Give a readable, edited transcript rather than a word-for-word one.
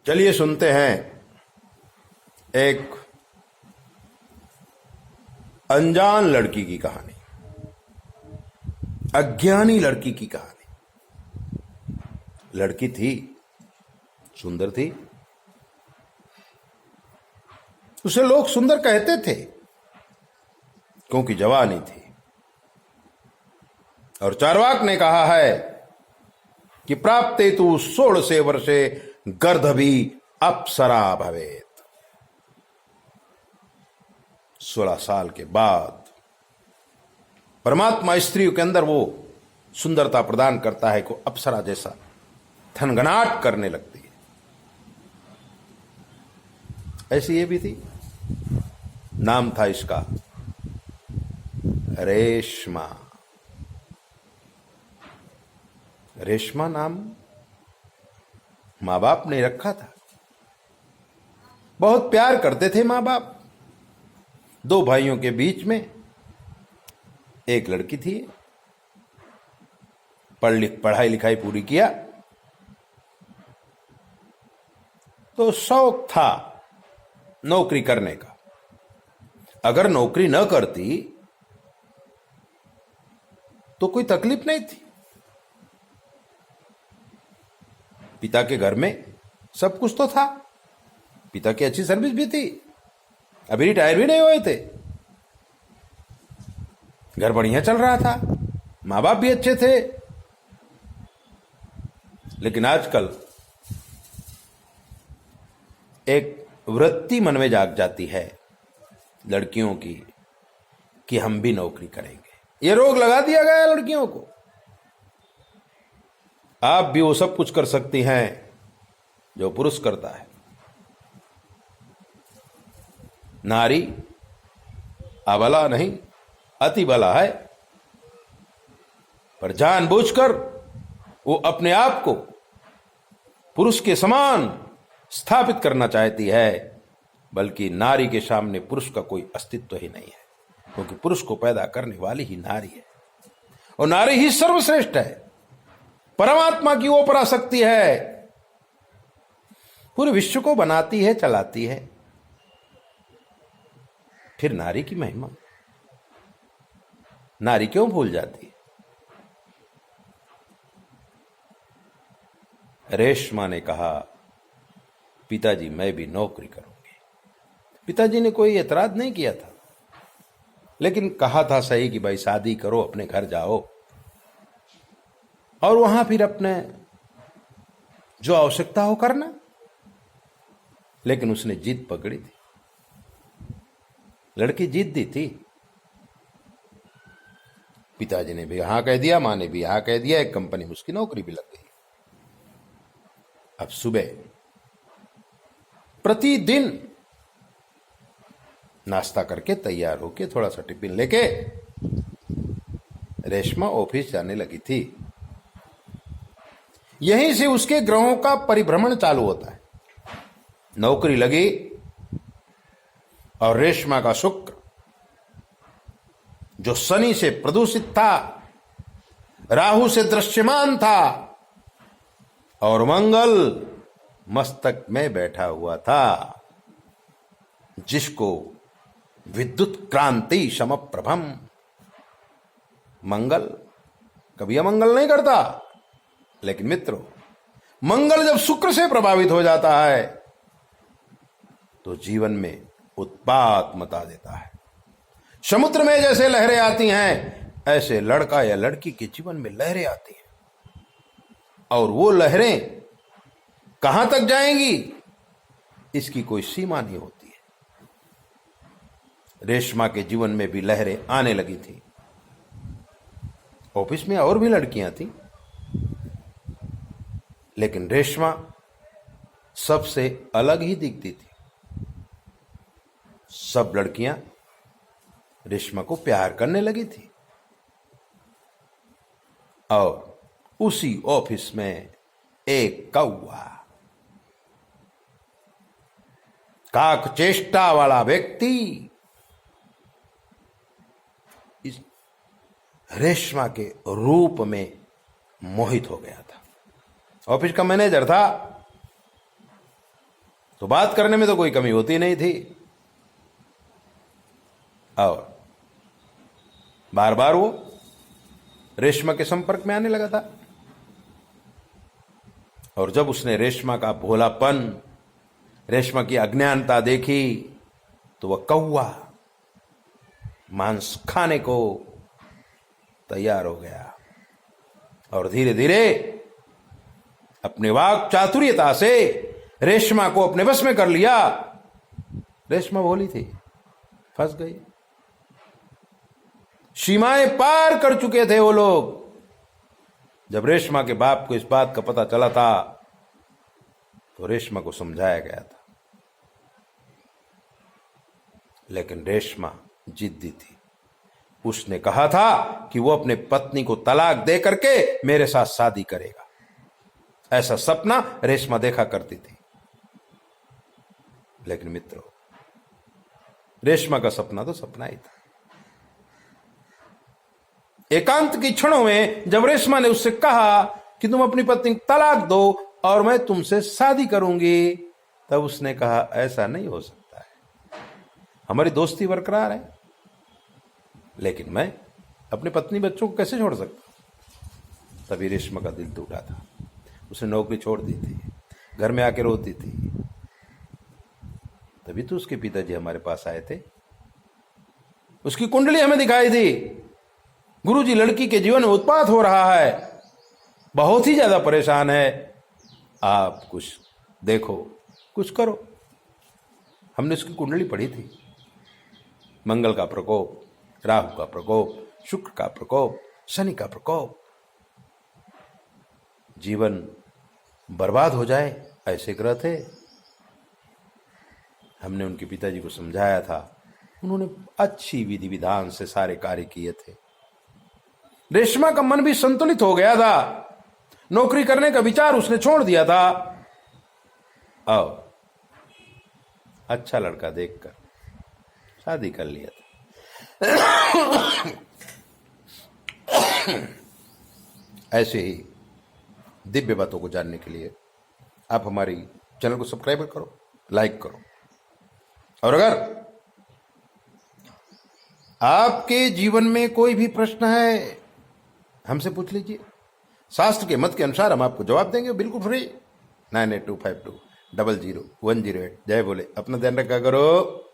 चलिए सुनते हैं एक अनजान लड़की की कहानी, अज्ञानी लड़की की कहानी। लड़की थी, सुंदर थी, उसे लोग सुंदर कहते थे क्योंकि जवानी थी। और चार्वाक ने कहा है कि प्राप्ते तु 16 वर्षे गर्दभी अप्सरा भवेत। 16 साल के बाद परमात्मा स्त्रियों के अंदर वो सुंदरता प्रदान करता है कि अप्सरा जैसा थनगनाट करने लगती है। ऐसी ये भी थी, नाम था इसका रेशमा। रेशमा नाम मां बाप ने रखा था। बहुत प्यार करते थे मां बाप। 2 भाइयों के बीच में एक लड़की थी। पढ़ाई लिखाई पूरी किया तो शौक था नौकरी करने का। अगर नौकरी न करती तो कोई तकलीफ नहीं थी। पिता के घर में सब कुछ तो था, पिता की अच्छी सर्विस भी थी, अभी रिटायर भी नहीं हुए थे, घर बढ़िया चल रहा था, मां बाप भी अच्छे थे। लेकिन आजकल एक वृत्ति मन में जाग जाती है लड़कियों की कि हम भी नौकरी करेंगे। यह रोग लगा दिया गया है लड़कियों को। आप भी वो सब कुछ कर सकती हैं जो पुरुष करता है। नारी अबला नहीं, अति बला है, पर जानबूझकर वो अपने आप को पुरुष के समान स्थापित करना चाहती है, बल्कि नारी के सामने पुरुष का कोई अस्तित्व ही नहीं है, क्योंकि पुरुष को पैदा करने वाली ही नारी है और नारी ही सर्वश्रेष्ठ है, परमात्मा की वो पराशक्ति है, पूरे विश्व को बनाती है, चलाती है। फिर नारी की महिमा नारी क्यों भूल जाती है? रेशमा ने कहा, पिताजी मैं भी नौकरी करूंगी। पिताजी ने कोई एतराज नहीं किया था, लेकिन कहा था सही कि भाई शादी करो, अपने घर जाओ और वहां फिर अपने जो आवश्यकता हो करना। लेकिन उसने जिद पकड़ी थी, लड़की जीत दी थी। पिताजी ने भी हां कह दिया, मां ने भी हां कह दिया, एक कंपनी में उसकी नौकरी भी लग गई। अब सुबह प्रतिदिन नाश्ता करके तैयार होके थोड़ा सा टिफिन लेके रेशमा ऑफिस जाने लगी थी। यहीं से उसके ग्रहों का परिभ्रमण चालू होता है। नौकरी लगी और रेशमा का शुक्र जो शनि से प्रदूषित था, राहु से दृश्यमान था, और मंगल मस्तक में बैठा हुआ था, जिसको विद्युत क्रांति समप्रभम। मंगल कभी अमंगल नहीं करता, लेकिन मित्रों, मंगल जब शुक्र से प्रभावित हो जाता है तो जीवन में उत्पात मचा देता है। समुद्र में जैसे लहरें आती हैं, ऐसे लड़का या लड़की के जीवन में लहरें आती हैं, और वो लहरें कहां तक जाएंगी इसकी कोई सीमा नहीं होती है। रेशमा के जीवन में भी लहरें आने लगी थी। ऑफिस में और भी लड़कियां थी, लेकिन रेशमा सबसे अलग ही दिखती थी। सब लड़कियां रेशमा को प्यार करने लगी थी, और उसी ऑफिस में एक कौवा, काक चेष्टा वाला व्यक्ति इस रेशमा के रूप में मोहित हो गया था। ऑफिस का मैनेजर था, तो बात करने में तो कोई कमी होती नहीं थी और बार बार वो रेशमा के संपर्क में आने लगा था। और जब उसने रेशमा का भोलापन, रेशमा की अज्ञानता देखी तो वह कौवा मांस खाने को तैयार हो गया और धीरे धीरे अपने वाक चातुर्यता से रेशमा को अपने बस में कर लिया। रेशमा भोली थी, फंस गई। सीमाएं पार कर चुके थे वो लोग। जब रेशमा के बाप को इस बात का पता चला था तो रेशमा को समझाया गया था, लेकिन रेशमा जिद्दी थी। उसने कहा था कि वो अपने पत्नी को तलाक दे करके मेरे साथ शादी करेगा। ऐसा सपना रेशमा देखा करती थी। लेकिन मित्रों, रेशमा का सपना तो सपना ही था। एकांत की क्षणों में जब रेशमा ने उससे कहा कि तुम अपनी पत्नी को तलाक दो और मैं तुमसे शादी करूंगी, तब उसने कहा ऐसा नहीं हो सकता है, हमारी दोस्ती बरकरार है, लेकिन मैं अपनी पत्नी बच्चों को कैसे छोड़ सकता। तभी रेशमा का दिल टूटा था। उसने नौकरी छोड़ दी थी, घर में आके रोती थी। तभी तो उसके पिताजी हमारे पास आए थे। उसकी कुंडली हमें दिखाई थी। गुरुजी, लड़की के जीवन में उत्पात हो रहा है, बहुत ही ज्यादा परेशान है, आप कुछ देखो, कुछ करो। हमने उसकी कुंडली पढ़ी थी। मंगल का प्रकोप, राहु का प्रकोप, शुक्र का प्रकोप, शनि का प्रकोप। जीवन बर्बाद हो जाए ऐसे ग्रह थे। हमने उनके पिताजी को समझाया था। उन्होंने अच्छी विधि विधान से सारे कार्य किए थे। रेशमा का मन भी संतुलित हो गया था। नौकरी करने का विचार उसने छोड़ दिया था और अच्छा लड़का देखकर शादी कर लिया था। ऐसे ही दिव्य बातों को जानने के लिए आप हमारी चैनल को सब्सक्राइब करो, लाइक करो। और अगर आपके जीवन में कोई भी प्रश्न है, हमसे पूछ लीजिए। शास्त्र के मत के अनुसार हम आपको जवाब देंगे, बिल्कुल फ्री। 9825200108। जय बोले। अपना ध्यान रखा करो।